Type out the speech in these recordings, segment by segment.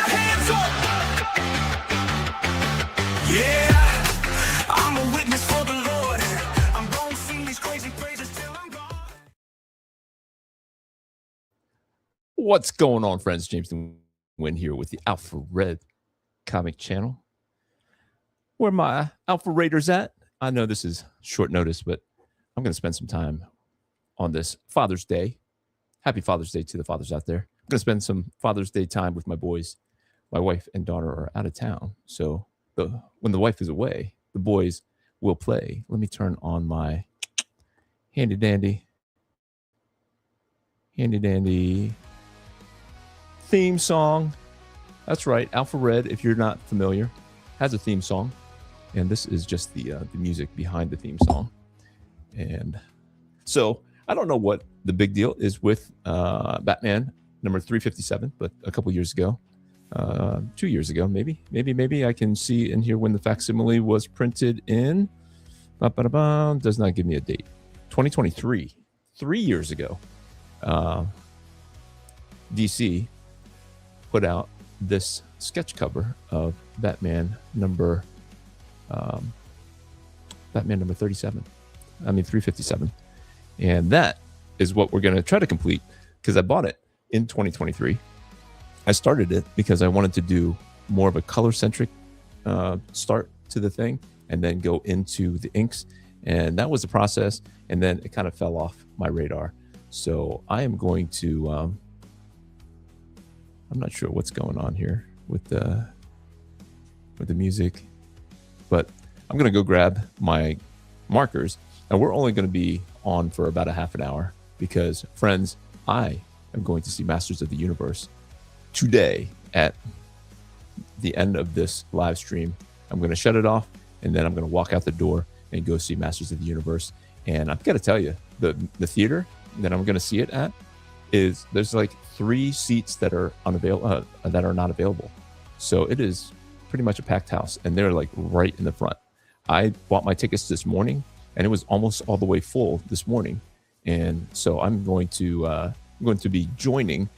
hands up. Yeah, I'm a witness for the Lord. I'm gonna sing these crazy praises till I'm gone. What's going on, friends? James Wynn here with the Alpha Red Comic Channel. Where my Alpha Raiders at? I know this is short notice, but I'm going to spend some time on this Father's Day. Happy Father's Day to the fathers out there. I'm going to spend some Father's Day time with my boys. My wife and daughter are out of town, so when the wife is away, the boys will play. Let me turn on my handy dandy theme song. That's right, Alpha Red, if you're not familiar, has a theme song, and this is just the music behind the theme song. And so I don't know what the big deal is with Batman number 357, but a couple years ago, 2 years ago, maybe I can see in here when the facsimile was printed in. Does not give me a date. 2023, 3 years ago, DC put out this sketch cover of Batman number 357, and that is what we're going to try to complete, because I bought it in 2023. I started it because I wanted to do more of a color centric start to the thing and then go into the inks, and that was the process, and then it kind of fell off my radar. So I am going to I'm not sure what's going on here with the music, but I'm going to go grab my markers, and we're only going to be on for about a half an hour because, friends, I am going to see Masters of the Universe today at the end of this live stream. I'm going to shut it off, and then I'm going to walk out the door and go see Masters of the Universe. And I've got to tell you, the theater that I'm going to see it at there's like 3 seats that are unavailable, that are not available. So it is pretty much a packed house, and they're like right in the front. I bought my tickets this morning, and it was almost all the way full this morning. And so I'm going to be joining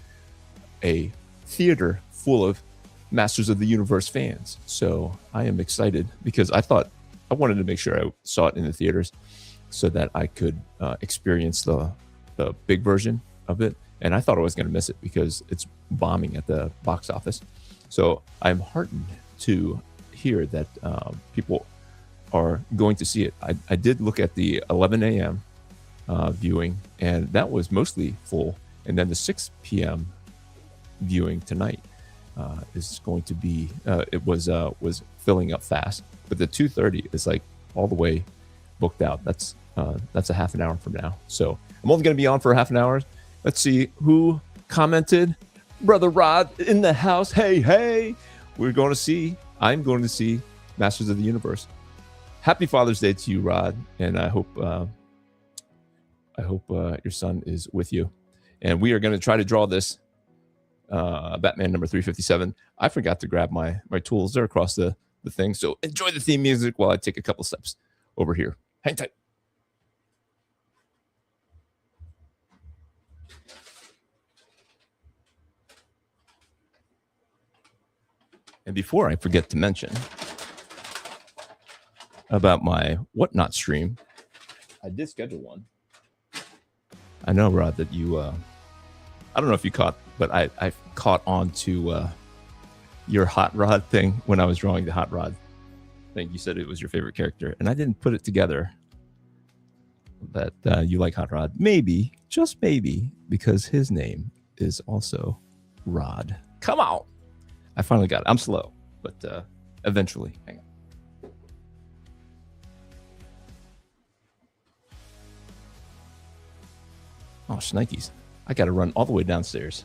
a theater full of Masters of the Universe fans. So I am excited because I wanted to make sure I saw it in the theaters so that I could experience the big version of it. And I thought I was going to miss it because it's bombing at the box office. So I'm heartened to hear that people are going to see it. I did look at the 11 a.m. Viewing, and that was mostly full. And then the 6 p.m. viewing tonight is going to be it was filling up fast, but the 2:30 is like all the way booked out. That's a half an hour from now. So I'm only going to be on for a half an hour. Let's see who commented. Brother Rod in the house. Hey, I'm going to see Masters of the Universe. Happy Father's Day to you, Rod, and I hope your son is with you. And we are going to try to draw this Batman number 357. I forgot to grab my tools. They're across the thing. So enjoy the theme music while I take a couple steps over here. Hang tight. And before I forget to mention about my Whatnot stream, I did schedule one. I know, Rod, that you, I don't know if you caught, but I caught on to your Hot Rod thing when I was drawing the Hot Rod thing. You said it was your favorite character, and I didn't put it together that you like Hot Rod. Maybe, just maybe, because his name is also Rod. Come on. I finally got it. I'm slow, but eventually. Hang on. Oh, shnikes. I got to run all the way downstairs.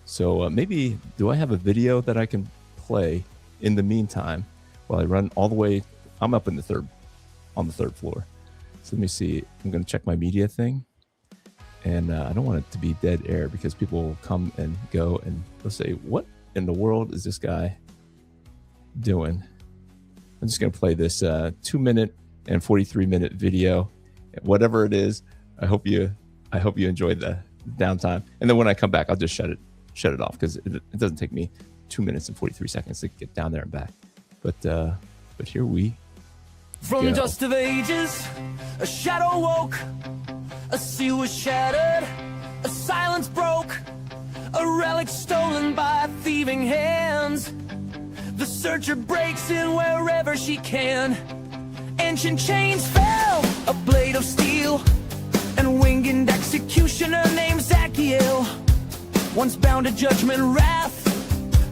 So maybe, do I have a video that I can play in the meantime while I run all the way? I'm up on the third floor. So let me see. I'm going to check my media thing. And I don't want it to be dead air because people will come and go and they'll say, what in the world is this guy doing? I'm just going to play this 2-minute and 43-minute video. Whatever it is, I hope you enjoyed the downtime. And then when I come back, I'll just shut shut it off because it doesn't take me 2 minutes and 43 seconds to get down there and back. But here we From go. dust of ages, a shadow woke, a seal was shattered, a silence broke, a relic stolen by thieving hands. The searcher breaks in wherever she can. Ancient chains fell, a blade of steel, and winged executioner named Zachiel. Once bound to judgment, wrath,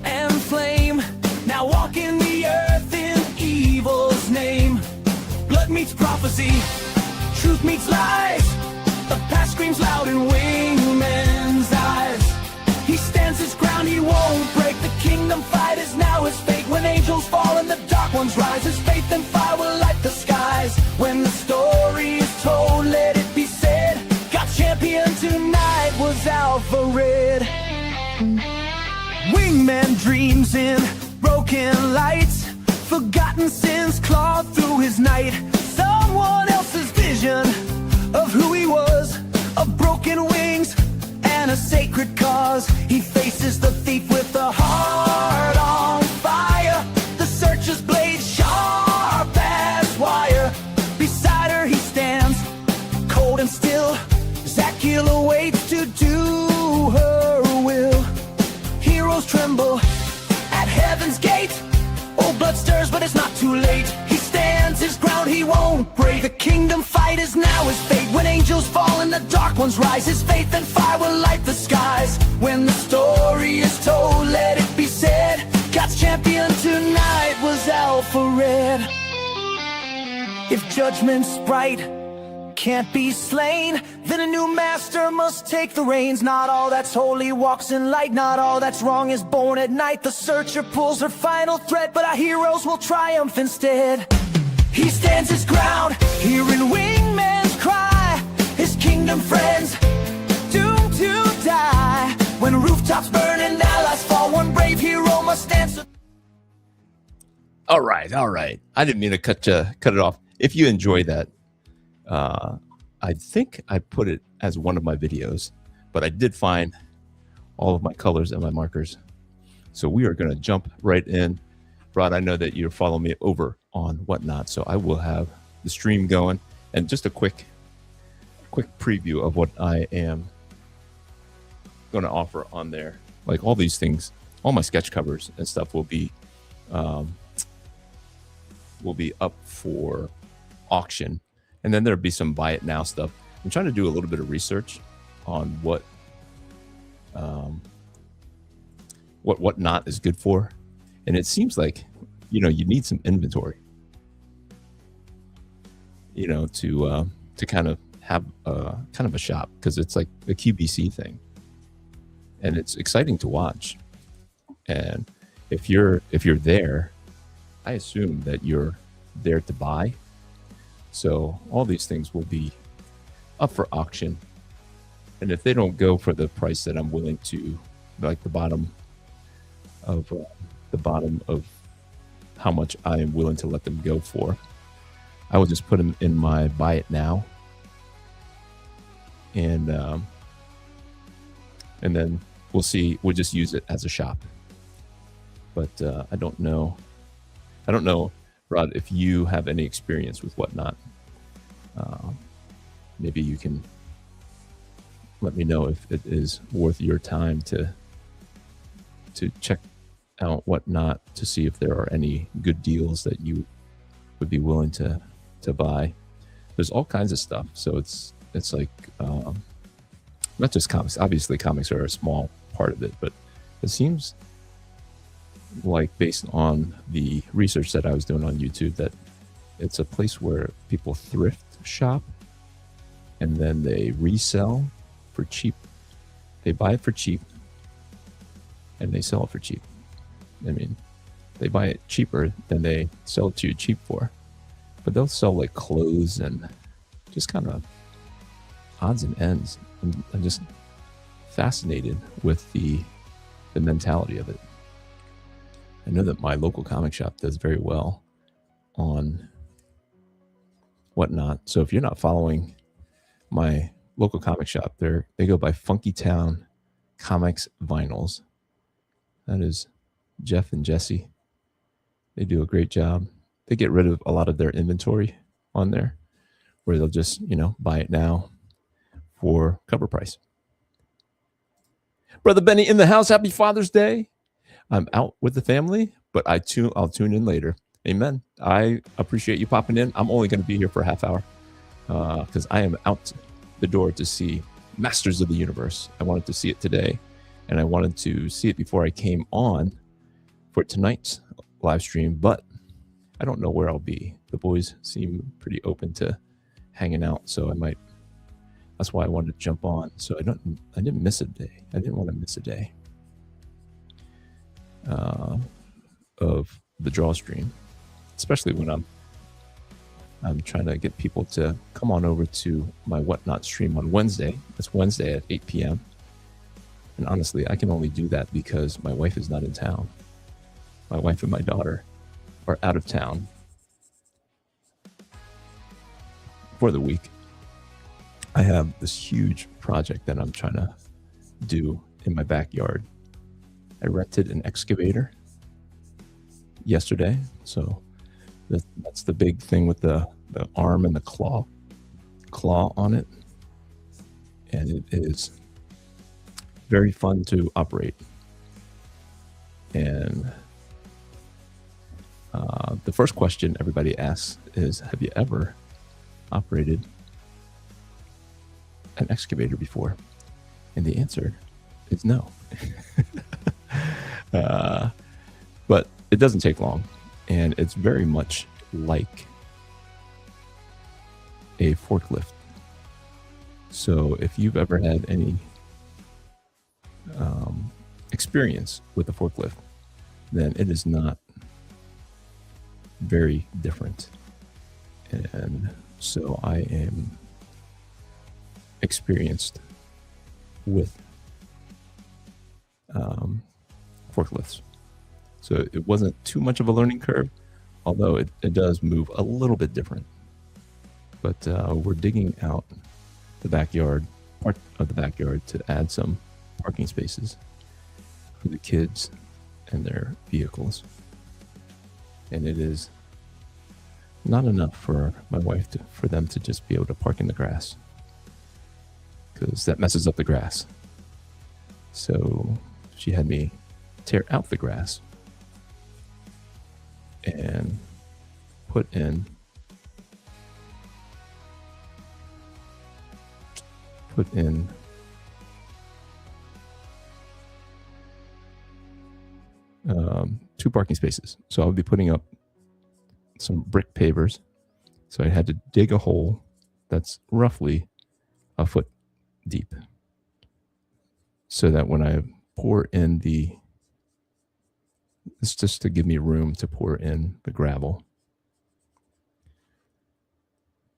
and flame, now walking the earth in evil's name. Blood meets prophecy, truth meets lies. The past screams loud in wingmen's eyes. He stands his ground, he won't break. The kingdom fight is now his fate. When angels fall and the dark ones rise, his faith and fire will light the skies. When the story is told, let it be said, God's champion tonight was Alpha Red. Wingman dreams in broken lights, forgotten sins clawed through his night. Someone else's vision of who he was, of broken wings and a sacred cause. He faces the thief with a heart on fire, the searcher's blade sharp as wire. Beside her he stands, cold and still. Zachiel awaits to do her will. Heroes tremble at heaven's gate. Old blood stirs, but it's not too late. He stands his ground, he won't break. The kingdom fight is now his fate. When angels fall and the dark ones rise, his faith and fire will light the skies. When the story is told, let it be said, God's champion tonight was Alpha Red. If judgment's bright can't be slain, then a new master must take the reins. Not all that's holy walks in light, not all that's wrong is born at night. The searcher pulls her final thread, but our heroes will triumph instead. He stands his ground, hearing wingmen's cry, his kingdom friends doomed to die. When rooftops burn and allies fall, one brave hero must answer. All right. I didn't mean to cut it off. If you enjoy that, I think I put it as one of my videos, but I did find all of my colors and my markers. So we are going to jump right in. Rod, I know that you're following me over on Whatnot, so I will have the stream going. And just a quick preview of what I am going to offer on there. Like all these things, all my sketch covers and stuff will be up for auction. And then there'll be some buy it now stuff. I'm trying to do a little bit of research on what Whatnot is good for. And it seems like, you need some inventory, to kind of have a shop, because it's like a QBC thing. And it's exciting to watch. And if you're there, I assume that you're there to buy. So all these things will be up for auction. And if they don't go for the price that I'm willing to, like the bottom of how much I am willing to let them go for, I will just put them in my buy it now. And then we'll see. We'll just use it as a shop. But I don't know, Rod, if you have any experience with Whatnot. Maybe you can let me know if it is worth your time to check out Whatnot, to see if there are any good deals that you would be willing to buy. There's all kinds of stuff. So it's like not just comics. Obviously, comics are a small part of it, but it seems like, based on the research that I was doing on YouTube, that it's a place where people thrift shop and then they resell for cheap. They buy it for cheap and they sell it for cheap. I mean, they buy it cheaper than they sell it to you cheap for. But they'll sell like clothes and just kind of odds and ends. I'm just fascinated with the mentality of it. I know that my local comic shop does very well on Whatnot. So if you're not following my local comic shop, they go by Funky Town Comics Vinyls. That is Jeff and Jesse. They do a great job. They get rid of a lot of their inventory on there, where they'll just, buy it now for cover price. Brother Benny in the house. Happy Father's Day. I'm out with the family, but I'll tune in later. Amen. I appreciate you popping in. I'm only going to be here for a half hour because I am out the door to see Masters of the Universe. I wanted to see it today, and I wanted to see it before I came on for tonight's live stream, but I don't know where I'll be. The boys seem pretty open to hanging out, so that's why I wanted to jump on. So I didn't miss a day. I didn't want to miss a day of the draw stream, especially when I'm trying to get people to come on over to my Whatnot stream on Wednesday. It's Wednesday at 8 p.m. And honestly, I can only do that because my wife is not in town. My wife and my daughter are out of town for the week. I have this huge project that I'm trying to do in my backyard. I rented an excavator yesterday, so that's the big thing with the arm and the claw on it, and it is very fun to operate. And the first question everybody asks is, have you ever operated an excavator before? And the answer is no. But it doesn't take long, and it's very much like a forklift. So if you've ever had any experience with a forklift, then it is not very different. And so I am experienced with forklifts. So it wasn't too much of a learning curve, although it does move a little bit different. But we're digging out the backyard, part of the backyard, to add some parking spaces for the kids and their vehicles. And it is not enough for my wife for them to just be able to park in the grass, because that messes up the grass. So she had me tear out the grass and put in two parking spaces. So I'll be putting up some brick pavers. So I had to dig a hole that's roughly a foot deep, so that when I pour in it's just to give me room to pour in the gravel.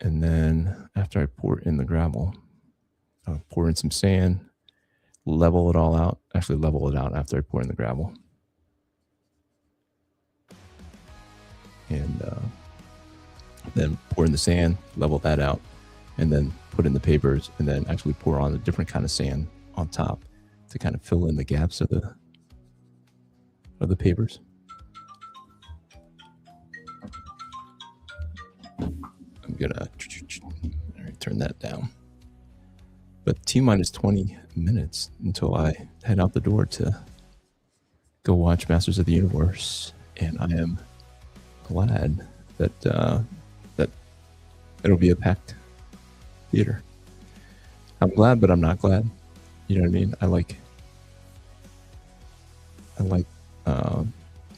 And then after I pour in the gravel, I'll pour in some sand, level it all out. Actually, level it out after I pour in the gravel. And then pour in the sand, level that out, and then put in the pavers, and then actually pour on a different kind of sand on top to kind of fill in the gaps of the pavers. I'm gonna turn that down. But T-minus 20 minutes until I head out the door to go watch Masters of the Universe, and I am glad that that it'll be a packed theater. I'm glad, but I'm not glad. You know what I mean? I like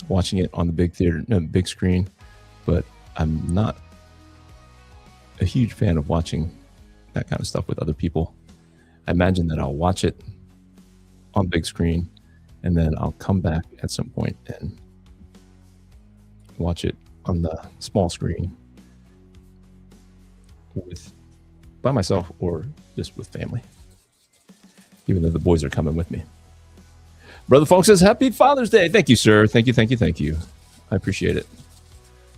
watching it on the big screen, but I'm not a huge fan of watching that kind of stuff with other people. I imagine that I'll watch it on big screen, and then I'll come back at some point and watch it on the small screen by myself or just with family, even though the boys are coming with me. Brother Funk says, Happy Father's Day. Thank you, sir. Thank you. I appreciate it.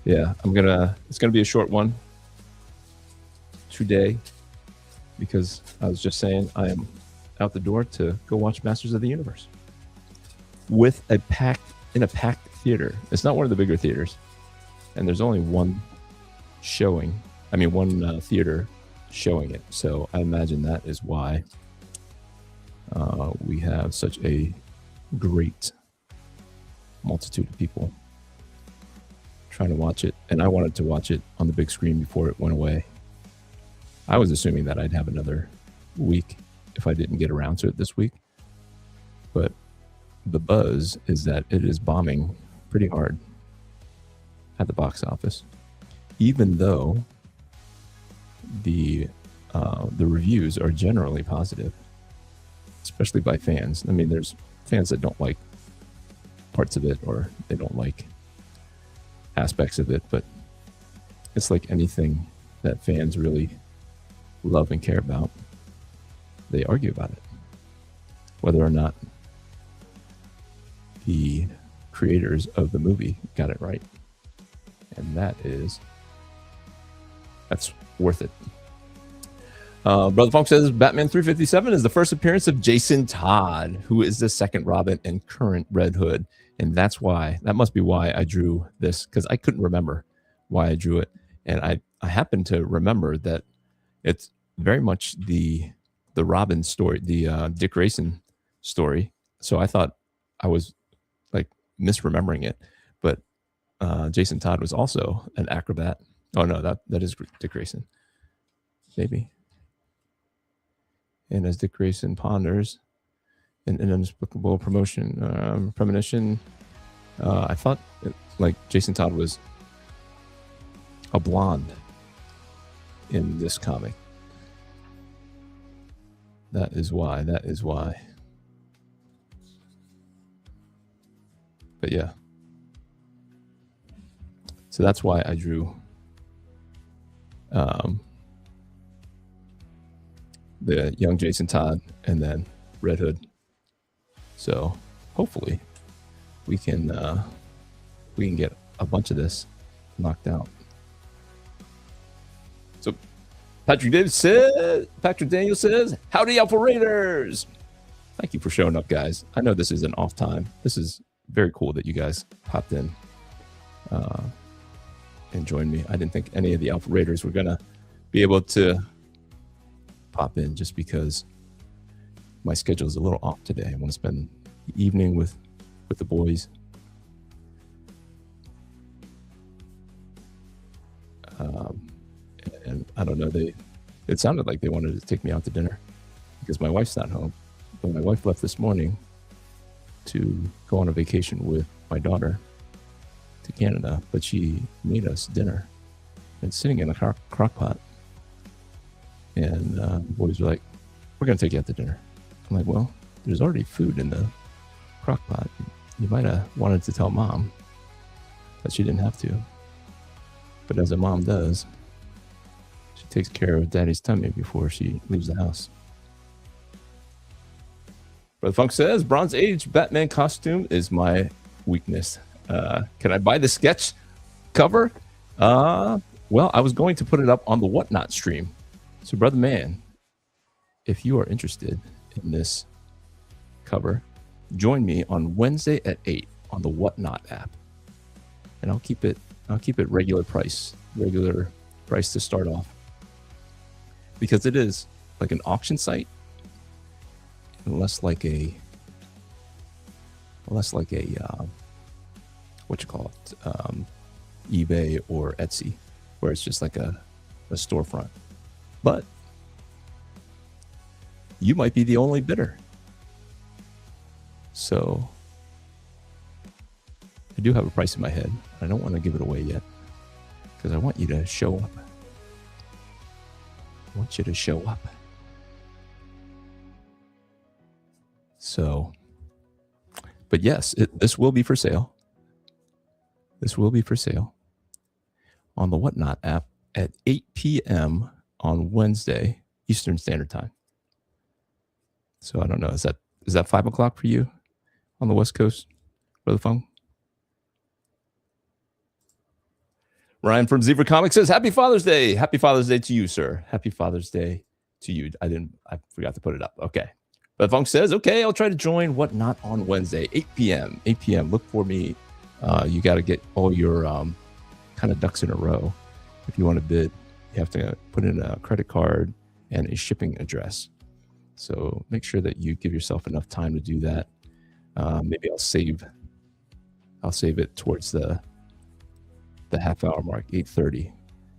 Yeah, it's gonna be a short one today, because I was just saying I am out the door to go watch Masters of the Universe with a packed theater. It's not one of the bigger theaters, and there's only one theater showing it. So I imagine that is why we have such a great multitude of people trying to watch it. And I wanted to watch it on the big screen before it went away. I was assuming that I'd have another week if I didn't get around to it this week. But the buzz is that it is bombing pretty hard at the box office, even though the reviews are generally positive, especially by fans. I mean, there's fans that don't like parts of it, or they don't like aspects of it, but it's like anything that fans really love and care about, they argue about it, whether or not the creators of the movie got it right. And that's worth it. Brother Funk says Batman 357 is the first appearance of Jason Todd, who is the second Robin and current Red Hood. And that must be why I drew this, because I couldn't remember why I drew it. And I happened to remember that it's very much the Robin story, the Dick Grayson story. So I thought I was like misremembering it. But Jason Todd was also an acrobat. Oh no, that is Dick Grayson. Maybe. And as Dick Grayson ponders an inexplicable premonition, I thought like Jason Todd was a blonde in this comic. That is why. But yeah. So that's why I drew the young Jason Todd and then Red Hood. So hopefully we can get a bunch of this knocked out. So Patrick Daniel says, "Howdy, Alpha Raiders!" Thank you for showing up, guys. I know this is an off time. This is very cool that you guys popped in and joined me. I didn't think any of the Alpha Raiders were gonna be able to pop in just because my schedule is a little off today. I want to spend the evening with the boys. And I don't know, it sounded like they wanted to take me out to dinner because my wife's not home. But my wife left this morning to go on a vacation with my daughter to Canada, but she made us dinner. It's sitting in a crock pot. And the boys were like, "We're going to take you out to dinner." I'm like, "Well, there's already food in the crock pot. You might have wanted to tell Mom, but she didn't have to." But as a mom does, she takes care of Daddy's tummy before she leaves the house. Brother Funk says, Bronze Age Batman costume is my weakness. Can I buy the sketch cover? Well, I was going to put it up on the Whatnot stream. So, brother man, if you are interested in this cover, join me on Wednesday at 8 on the Whatnot app. And I'll keep it regular price to start off. Because it is like an auction site, and less like a eBay or Etsy, where it's just like a storefront. But you might be the only bidder. So I do have a price in my head. I don't want to give it away yet because I want you to show up. I want you to show up. So, but yes, this will be for sale. This will be for sale on the Whatnot app at 8 p.m. on Wednesday, Eastern Standard Time. So I don't know, is that 5 o'clock for you on the West Coast, Brother Fung? Ryan from Zebra Comics says, "Happy Father's Day." Happy Father's Day to you, sir. Happy Father's Day to you. I forgot to put it up. Okay. But Funk says, okay, I'll try to join Whatnot on Wednesday, 8 p.m. 8 p.m. Look for me. You got to get all your kind of ducks in a row. If you want to bid, you have to put in a credit card and a shipping address. So make sure that you give yourself enough time to do that. Maybe I'll save it towards the half hour mark. 8:30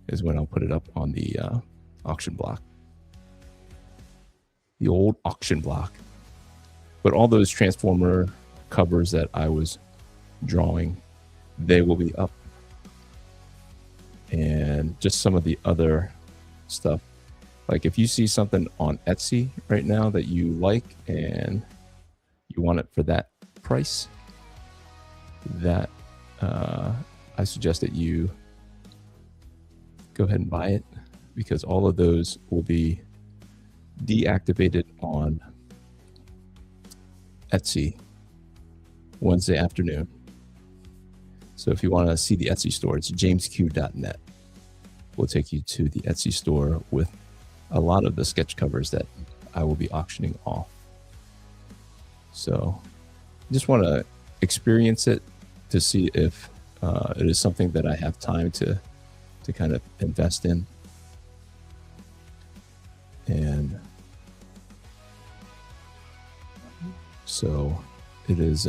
is when I'll put it up on the auction block. The old auction block. But all those Transformer covers that I was drawing, they will be up. And just some of the other stuff. Like if you see something on Etsy right now that you like and you want it for that price, that I suggest that you go ahead and buy it, because all of those will be deactivated on Etsy Wednesday afternoon. So if you want to see the Etsy store, it's jamesq.net. We'll take you to the Etsy store with a lot of the sketch covers that I will be auctioning off. So just want to experience it to see if it is something that I have time to kind of invest in. And so it is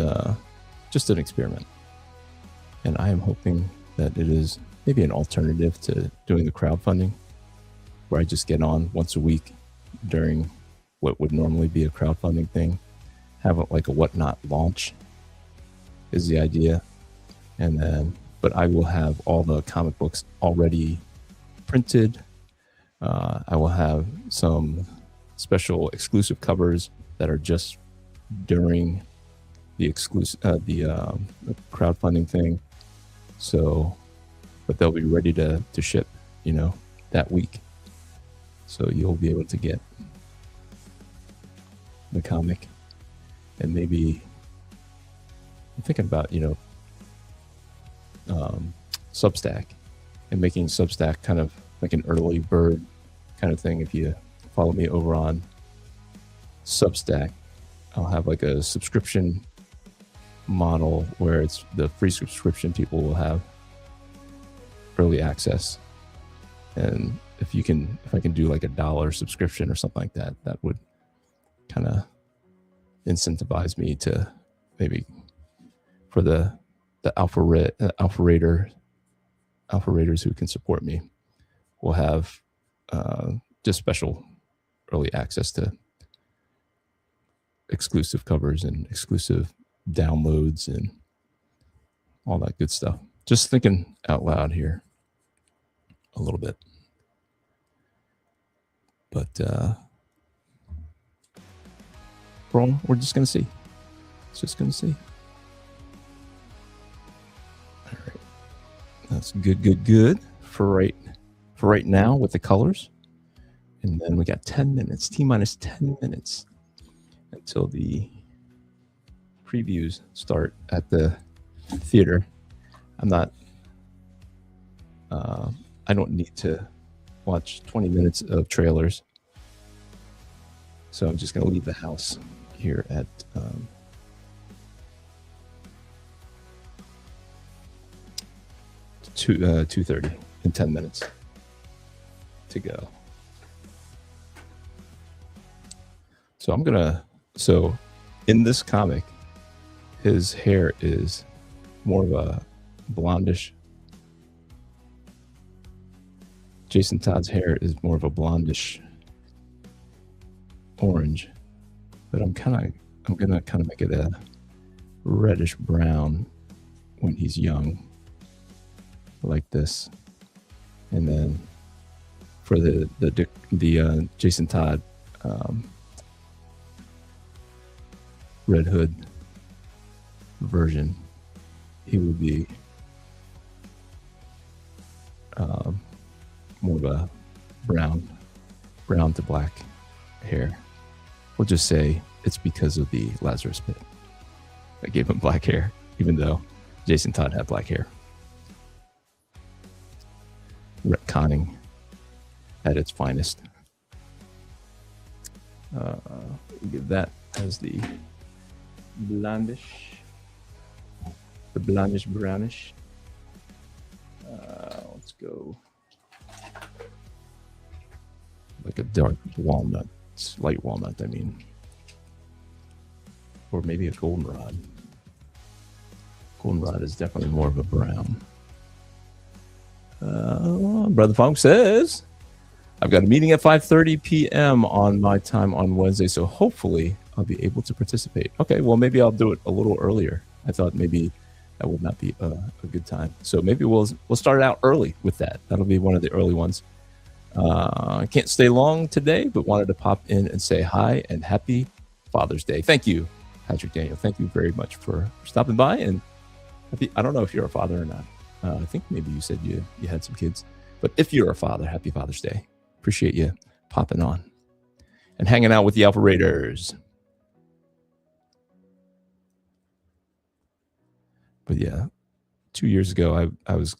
just an experiment. And I am hoping that it is maybe an alternative to doing the crowdfunding, where I just get on once a week during what would normally be a crowdfunding thing, have like a Whatnot launch is the idea. And then, but I will have all the comic books already printed. I will have some special exclusive covers that are just during the the crowdfunding thing. So, but they'll be ready to ship, that week. So you'll be able to get the comic. And maybe I'm thinking about, Substack, and making Substack kind of like an early bird kind of thing. If you follow me over on Substack, I'll have like a subscription model where it's the free subscription people will have early access. And if I can do like $1 subscription or something like that, that would kind of incentivize me to maybe for the alpha raters who can support me will have just special early access to exclusive covers and exclusive downloads and all that good stuff. Just thinking out loud here a little bit. But we're just going to see. It's just going to see. All right. That's good for right now with the colors. And then we got 10 minutes, T-minus 10 minutes until the previews start at the theater. I don't need to watch 20 minutes of trailers. So I'm just going to leave the house here at 2:30 in 10 minutes to go. So in this comic, his hair is more of a blondish. Jason Todd's hair is more of a blondish orange, but I'm gonna kind of make it a reddish brown when he's young, like this. And then for the Jason Todd Red Hood version, he will be more of a brown to black hair. We'll just say it's because of the Lazarus Pit. I gave him black hair, even though Jason Todd had black hair. Retconning at its finest. Give that as the blondish, the blondish brownish. Let's go like a dark walnut, light walnut, I mean. Or maybe a goldenrod. Goldenrod is definitely more of a brown. Brother Funk says, I've got a meeting at 5:30 p.m. on my time on Wednesday, so hopefully I'll be able to participate. Okay, well, maybe I'll do it a little earlier. I thought maybe that would not be a good time. So maybe we'll start out early with that. That'll be one of the early ones. I can't stay long today, but wanted to pop in and say hi and happy Father's Day. Thank you, Patrick Daniel. Thank you very much for stopping by. And I don't know if you're a father or not. I think maybe you said you had some kids. But if you're a father, happy Father's Day. Appreciate you popping on and hanging out with the Alpha Raiders. But yeah, 2 years ago, I was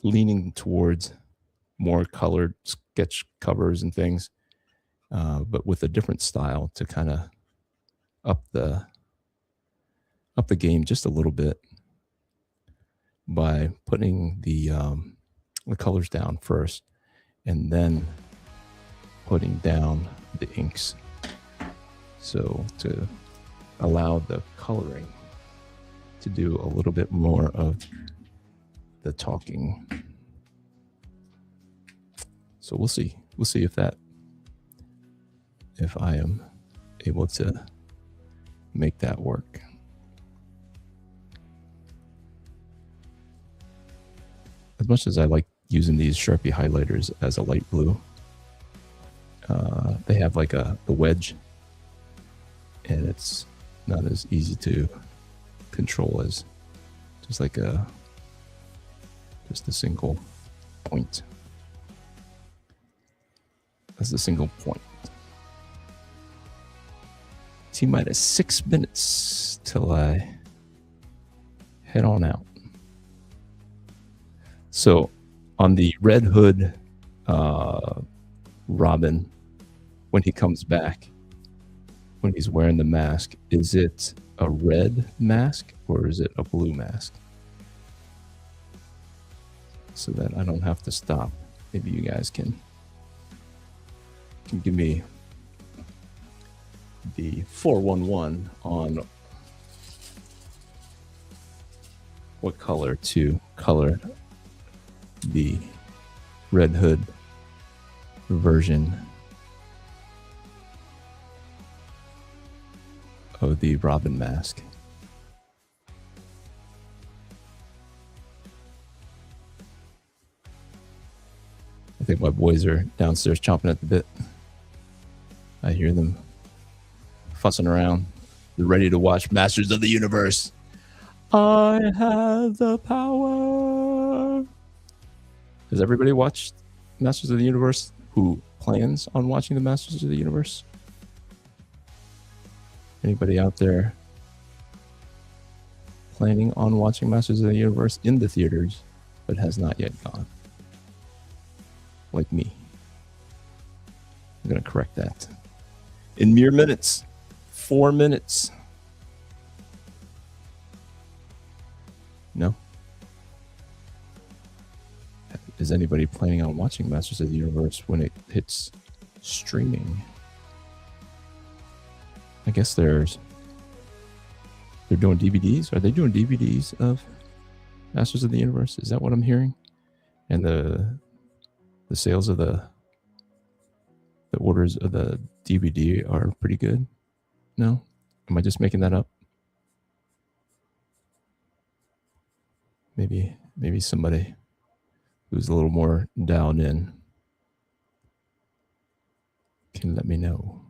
leaning towards more colored sketch covers and things, but with a different style to kind of up the game just a little bit by putting the colors down first and then putting down the inks. So to allow the coloring to do a little bit more of the talking. So we'll see. We'll see if I am able to make that work. As much as I like using these Sharpie highlighters as a light blue, they have like the wedge, and it's not as easy to control as just a single point. That's the single point. T-minus 6 minutes till I head on out. So on the Red Hood Robin, when he comes back, when he's wearing the mask, is it a red mask or is it a blue mask? So that I don't have to stop. Maybe you guys can give me the 411 on what color to color the Red Hood version of the Robin mask. I think my boys are downstairs chomping at the bit. I hear them fussing around. They're ready to watch Masters of the Universe. I have the power. Has everybody watched Masters of the Universe who plans on watching the Masters of the Universe? Anybody out there planning on watching Masters of the Universe in the theaters but has not yet gone? Like me. I'm going to correct that. In mere minutes. 4 minutes. No? Is anybody planning on watching Masters of the Universe when it hits streaming? I guess they're doing DVDs. Are they doing DVDs of Masters of the Universe? Is that what I'm hearing? And the sales of the orders of the DVD are pretty good. No? Am I just making that up? Maybe somebody who's a little more dialed in can let me know.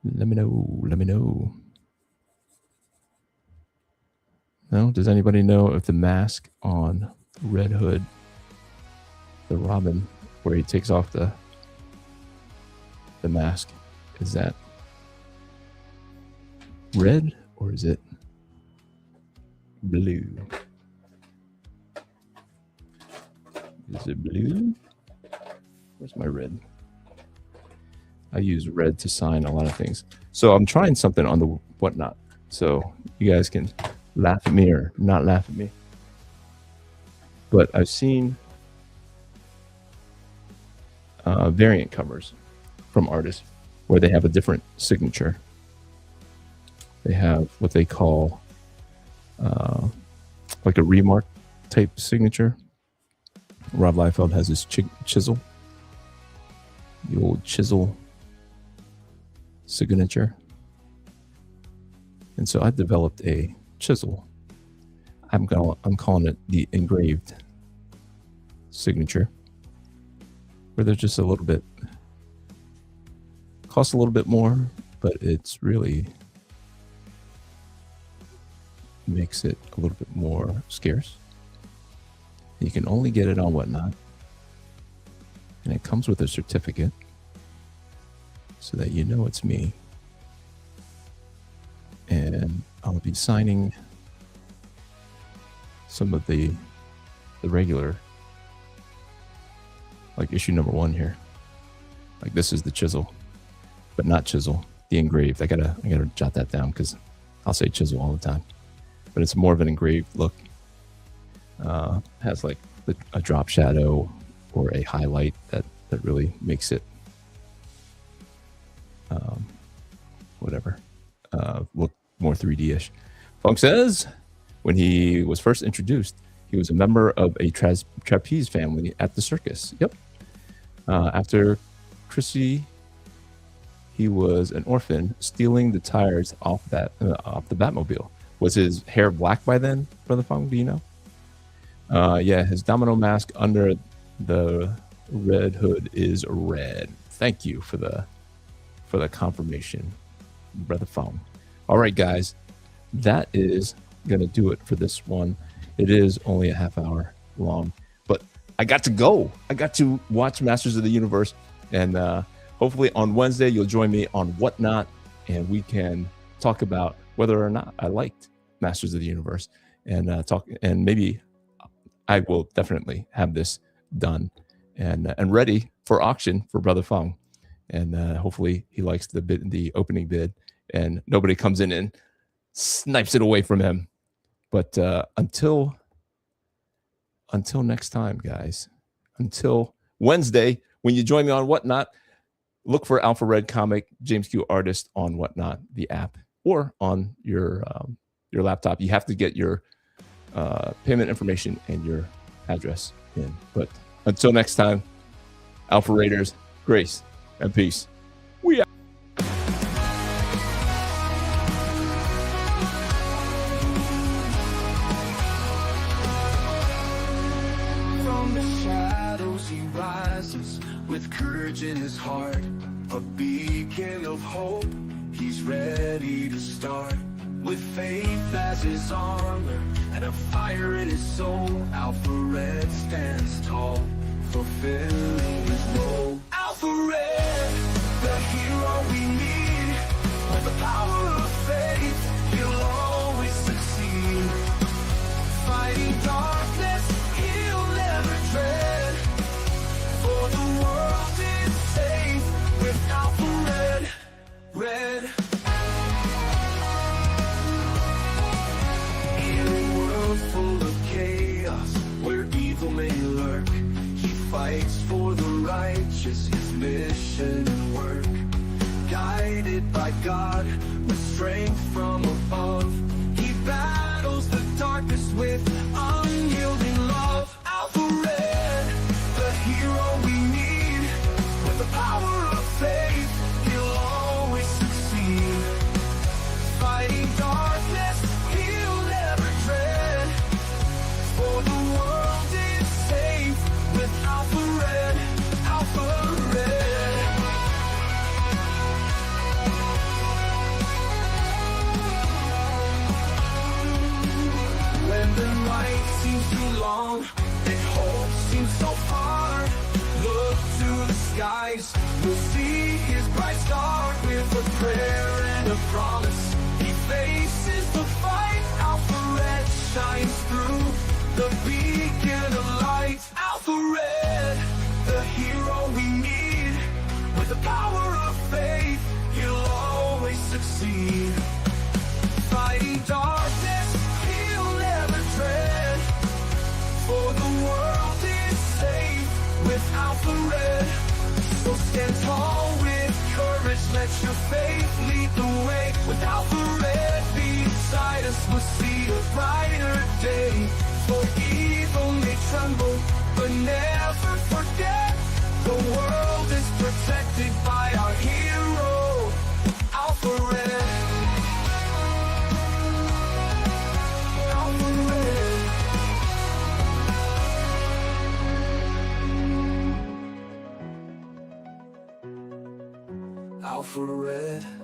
Let me know. No? Does anybody know if the mask on Red Hood, the Robin, where he takes off the mask, is that red or is it blue? Is it blue? Where's my red? I use red to sign a lot of things. So I'm trying something on the Whatnot. So you guys can laugh at me or not laugh at me. But I've seen variant covers from artists where they have a different signature. They have what they call like a remark type signature. Rob Liefeld has his chisel, the old chisel signature. And so I developed a chisel. I'm calling it the engraved signature, where there's just a little bit, costs a little bit more, but it's really makes it a little bit more scarce. You can only get it on Whatnot, and it comes with a certificate so that you know it's me. And I'll be signing some of the regular, like issue number 1 here. Like this is the chisel, but not chisel, the engraved. I gotta jot that down because I'll say chisel all the time. But it's more of an engraved look. Has like a drop shadow or a highlight that really makes it look more 3D-ish. Funk says when he was first introduced, he was a member of a trapeze family at the circus. Yep. After Chrissy, he was an orphan stealing the tires off the Batmobile. Was his hair black by then, Brother Funk? Do you know? Yeah, his domino mask under the red hood is red. Thank you for the confirmation, Brother Funk. All right, guys, that is gonna do it for this one. It is only a half hour long, but I got to go. I got to watch Masters of the Universe, and hopefully on Wednesday you'll join me on Whatnot, and we can talk about whether or not I liked Masters of the Universe, and and maybe I will definitely have this done and ready for auction for Brother Fong, and hopefully he likes the opening bid, and nobody comes in and snipes it away from him. But until next time, guys, until Wednesday when you join me on Whatnot, look for Alpha Red Comic James Q Artist on Whatnot, the app, or on your laptop. You have to get your payment information and your address in. But until next time, Alpha Raiders, grace and peace. We out. From the shadows he rises with courage in his heart, a beacon of hope. He's ready to start with faith as his armor and a fire in his soul. Alpha Red stands tall, fulfilling his role. Alpha Red, the hero we need. With the power of faith, he'll always succeed. Fighting darkness, he'll never dread. For the world is safe with Alpha Red. Red. In a world full of chaos, where evil may lurk, he fights for the righteous, his mission and work. Guided by God, with strength from above, he battles the darkness with unyielding love. Alpha Red, the hero we need. With the power of faith, he'll always succeed. Fighting darkness, he'll never dread. For the world is safe with Alpha Red. Alpha Red. When the night seems too long and hope seems so far, look to the skies, we'll see his bright star. With a prayer and a promise, he faces the fight. Alpha Red shines through, the beacon of light. Alpha Red, the hero we need. With the power of Let your faith lead the way. Without the red beside us, we'll see a brighter day. For evil may tremble, but never forget. The world is protected by our hero, Alpha Red. Alpha Red. Alpha Red.